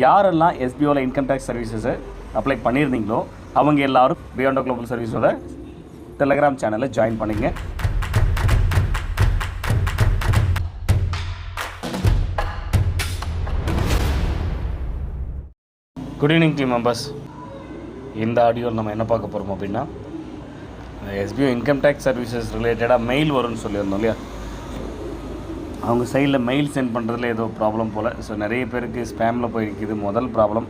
யாரெல்லாம் எஸ்பிஓவில் income tax சர்வீசஸை apply பண்ணியிருந்தீங்களோ அவங்க எல்லாரும் பியாண்ட் குளோபல் சர்வீஸோட டெலகிராம் சேனலை ஜாயின் பண்ணிங்க. Good evening team members. இந்த ஆடியோவில் நம்ம என்ன பார்க்க போகிறோம் அப்படின்னா, எஸ்பிஓ இன்கம் டேக்ஸ் சர்வீசஸ் ரிலேட்டடாக மெயில் வரும்னு சொல்லியிருந்தோம் இல்லையா. அவங்க சைடில் மெயில் சென்ட் பண்ணுறதுல ஏதோ ப்ராப்ளம் போல். ஸோ நிறைய பேருக்கு ஸ்பேமில் போயிருக்குது முதல் ப்ராப்ளம்.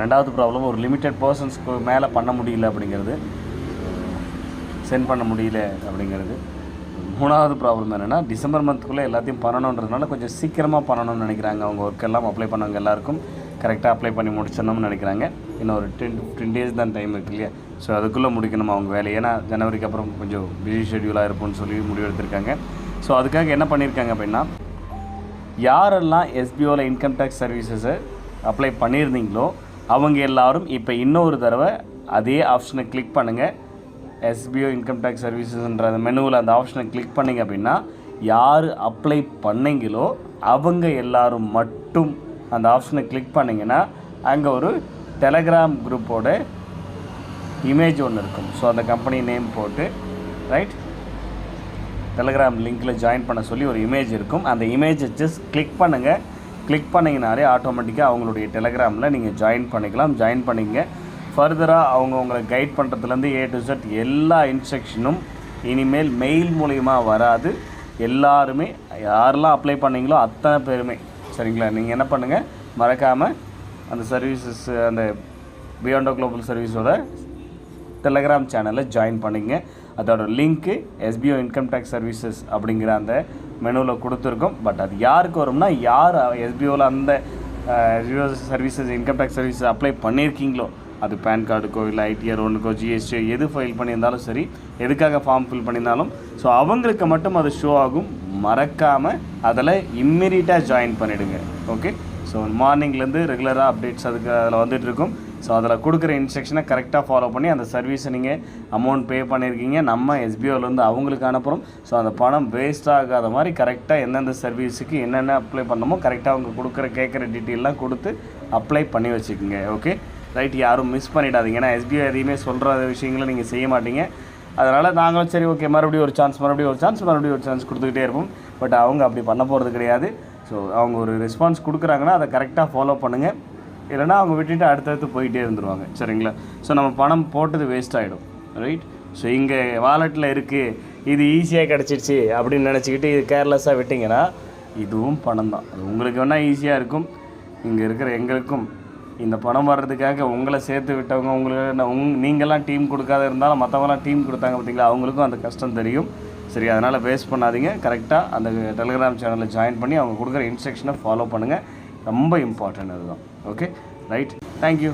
ரெண்டாவது ப்ராப்ளம், ஒரு லிமிட்டட் பர்சன்ஸ்க்கு மேலே பண்ண முடியல அப்படிங்கிறது, சென்ட் பண்ண முடியல அப்படிங்கிறது. மூணாவது ப்ராப்ளம் என்னென்னா, டிசம்பர் மந்த்துக்குள்ளே எல்லாத்தையும் பண்ணணுன்றதுனால கொஞ்சம் சீக்கிரமாக பண்ணணும்னு நினைக்கிறாங்க. அவங்க ஒர்க்கெல்லாம் அப்ளை பண்ணவங்க எல்லாருக்கும் கரெக்டாக அப்ளை பண்ணி முடிச்சிடணும்னு நினைக்கிறாங்க. இன்னும் ஒரு 10-15 டேஸ் தான் டைம் இருக்கு இல்லையா. ஸோ அதுக்குள்ளே முடிக்கணும் அவங்க வேலை. ஏன்னா ஜனவரிக்கு அப்புறம் கொஞ்சம் பிஸி ஷெட்யூலாக இருப்போம்னு சொல்லி முடிவெடுத்திருக்காங்க. ஸோ அதுக்காக என்ன பண்ணியிருக்காங்க அப்படின்னா, யாரெல்லாம் எஸ்பிஓவில் இன்கம் டேக்ஸ் சர்வீசஸை அப்ளை பண்ணியிருந்தீங்களோ அவங்க எல்லோரும் இப்போ இன்னொரு தடவை அதே ஆப்ஷனை கிளிக் பண்ணுங்கள். எஸ்பிஓ இன்கம் டேக்ஸ் சர்வீசஸ்ன்ற அந்த மெனுவில் அந்த ஆப்ஷனை கிளிக் பண்ணிங்க அப்படின்னா, யார் அப்ளை பண்ணீங்களோ அவங்க எல்லோரும் மட்டும் அந்த ஆப்ஷனை கிளிக் பண்ணிங்கன்னா அங்கே ஒரு டெலகிராம் குரூப்போட இமேஜ் ஒன்று இருக்கும். ஸோ அந்த கம்பெனி நேம் போட்டு ரைட் டெலகிராம் லிங்க்கில் ஜாயின் பண்ண சொல்லி ஒரு இமேஜ் இருக்கும். அந்த இமேஜை ஜஸ்ட் கிளிக் பண்ணுங்கள். கிளிக் பண்ணிங்கனாலே ஆட்டோமேட்டிக்காக அவங்களுடைய டெலகிராமில் நீங்கள் ஜாயின் பண்ணிக்கலாம். ஜாயின் பண்ணிங்க. ஃபர்தராக அவங்க உங்களை கைட் பண்ணுறதுலேருந்து A to Z எல்லா இன்ஸ்ட்ரக்ஷனும் இனிமேல் மெயில் மூலிமா வராது. எல்லாருமே யாரெல்லாம் அப்ளை பண்ணிங்களோ அத்தனை பேருமே சரிங்களா. நீங்கள் என்ன பண்ணுங்கள், மறக்காமல் அந்த சர்வீசஸ் அந்த பியாண்ட் குளோபல் சர்வீஸோட டெலகிராம் சேனலில் ஜாயின் பண்ணிங்க. அதோட லிங்க்கு எஸ்பிஓ இன்கம் டேக்ஸ் சர்வீசஸ் அப்படிங்கிற அந்த மெனுவில் கொடுத்துருக்கோம். பட் அது யாருக்கு வரும்னா, யார் எஸ்பிஓவில் அந்த SPO services income tax services apply பண்ணியிருக்கீங்களோ, அது பேன் கார்டுக்கோ இல்லை ஐடிஆர் ஒன்றுக்கோ ஜிஎஸ்டி எது ஃபைல் பண்ணியிருந்தாலும் சரி, எதுக்காக ஃபார்ம் ஃபில் பண்ணியிருந்தாலும், ஸோ அவங்களுக்கு மட்டும் அது ஷோ ஆகும். மறக்காமல் அதில் இம்மிடியட்டாக ஜாயின் பண்ணிவிடுங்க. ஓகே. ஸோ மார்னிங்லேருந்து ரெகுலராக அப்டேட்ஸ் அதுக்கு அதில் வந்துட்டுருக்கும். ஸோ அதில் கொடுக்குற இன்ஸ்ட்ரக்ஷனை கரெக்டாக ஃபாலோ பண்ணி அந்த சர்வீஸை நீங்கள் அமௌண்ட் பே பண்ணியிருக்கீங்க, நம்ம எஸ்பிஓலேருந்து அவங்களுக்கு அனுப்புகிறோம். ஸோ அந்த பணம் வேஸ்ட் ஆகாத மாதிரி கரெக்டாக எந்தெந்த சர்வீஸுக்கு என்னென்ன அப்ளை பண்ணணுமோ கரெக்டாக அவங்க கொடுக்குற கேட்குற டீட்டெயிலாம் கொடுத்து அப்ளை பண்ணி வச்சுக்கோங்க. Okay right. யாரும் மிஸ் பண்ணிடாதீங்க. ஏன்னா எஸ்பிஓ எதையுமே சொல்கிற விஷயங்களை நீங்கள் செய்ய மாட்டீங்க. அதனால் நாங்களும் சரி ஓகே மறுபடியும் ஒரு சான்ஸ் கொடுத்துக்கிட்டே இருப்போம். பட் அவங்க அப்படி பண்ண போகிறது கிடையாது. ஸோ அவங்க ஒரு ரெஸ்பான்ஸ் கொடுக்குறாங்கன்னா அதை கரெக்டாக ஃபாலோ பண்ணுங்கள். இல்லைனா அவங்க விட்டுட்டு அடுத்தடுத்து போயிட்டே இருந்துருவாங்க சரிங்களா. ஸோ நம்ம பணம் போட்டது வேஸ்ட் ஆகிடும் ரைட். ஸோ இங்கே வாலெட்டில் இருக்குது, இது ஈஸியாக கிடச்சிருச்சு அப்படின்னு நினச்சிக்கிட்டு இது கேர்லெஸ்ஸாக விட்டிங்கன்னா இதுவும் பணம் தான். அது உங்களுக்கு வேணால் ஈஸியாக இருக்கும். இங்கே இருக்கிற எங்களுக்கும் இந்த பணம் வர்றதுக்காக உங்களை சேர்த்து விட்டவங்க, உங்களுக்கு நீங்கள்லாம் டீம் கொடுக்காத இருந்தாலும் மற்றவங்களாம் டீம் கொடுத்தாங்க பார்த்தீங்களா, அவங்களுக்கும் அந்த கஷ்டம் தெரியும். சரி, அதனால் வேஸ்ட் பண்ணாதீங்க. கரெக்டாக அந்த டெலிகிராம் சேனலில் ஜாயின் பண்ணி அவங்க கொடுக்குற இன்ஸ்ட்ரக்ஷனை ஃபாலோ பண்ணுங்கள். ரொம்ப இம்பார்ட்டன்ட் அதுதான். Okay right. தேங்க்யூ.